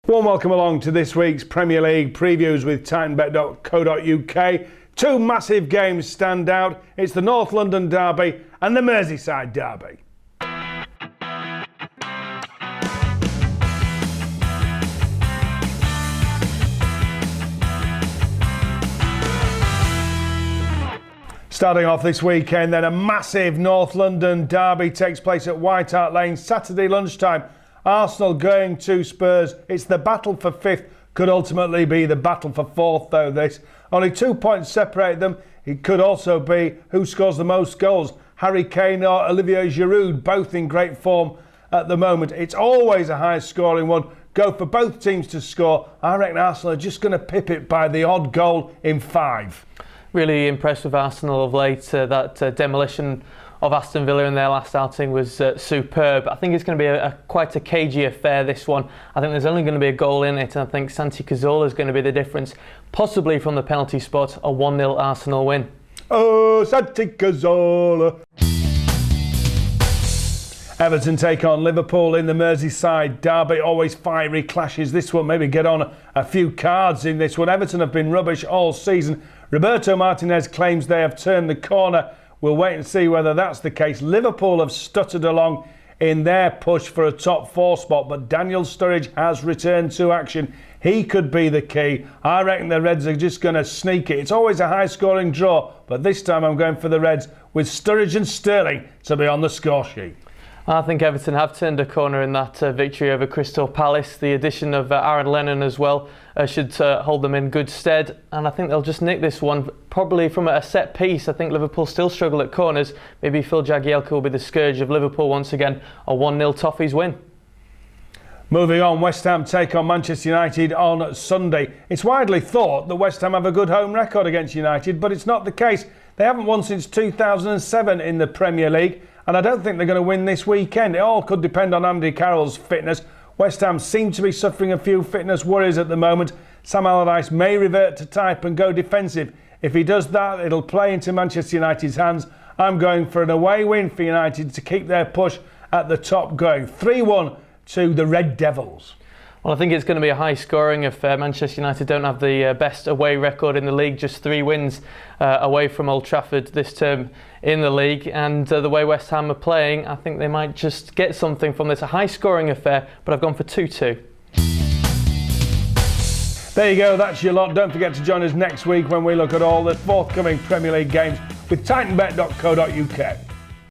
Warm welcome along to this week's Premier League previews with Titanbet.co.uk. Two massive games stand out. It's the North London derby and the Merseyside derby. Starting off this weekend, then a massive North London derby takes place at White Hart Lane Saturday lunchtime. Arsenal going to Spurs. It's the battle for fifth. Could ultimately be the battle for fourth, though, this. Only 2 points separate them. It could also be who scores the most goals. Harry Kane or Olivier Giroud, both in great form at the moment. It's always a high-scoring one. Go for both teams to score. I reckon Arsenal are just going to pip it by the odd goal in 5. Really impressed with Arsenal of late. That demolition of Aston Villa in their last outing was superb. I think it's going to be quite a cagey affair, this one. I think there's only going to be a goal in it, and I think Santi Cazorla is going to be the difference, possibly from the penalty spot, a 1-0 Arsenal win. Oh, Santi Cazorla. Everton take on Liverpool in the Merseyside derby. Always fiery clashes. This one, maybe get on a few cards in this one. Everton have been rubbish all season. Roberto Martinez claims they have turned the corner. We'll wait and see whether that's the case. Liverpool have stuttered along in their push for a top 4 spot, but Daniel Sturridge has returned to action. He could be the key. I reckon the Reds are just going to sneak it. It's always a high-scoring draw, but this time I'm going for the Reds with Sturridge and Sterling to be on the score sheet. I think Everton have turned a corner in that victory over Crystal Palace. The addition of Aaron Lennon as well should hold them in good stead, and I think they'll just nick this one, probably from a set piece. I think Liverpool still struggle at corners. Maybe Phil Jagielka will be the scourge of Liverpool once again. A 1-0 Toffees win. Moving on, West Ham take on Manchester United on Sunday. It's widely thought that West Ham have a good home record against United, but it's not the case. They haven't won since 2007 in the Premier League, and I don't think they're going to win this weekend. It all could depend on Andy Carroll's fitness. West Ham seem to be suffering a few fitness worries at the moment. Sam Allardyce may revert to type and go defensive. If he does that, it'll play into Manchester United's hands. I'm going for an away win for United to keep their push at the top going. 3-1 to the Red Devils. Well, I think it's going to be a high-scoring affair. Manchester United don't have the best away record in the league, just 3 wins away from Old Trafford this term in the league. And the way West Ham are playing, I think they might just get something from this. A high-scoring affair, but I've gone for 2-2. There you go, that's your lot. Don't forget to join us next week when we look at all the forthcoming Premier League games with Titanbet.co.uk.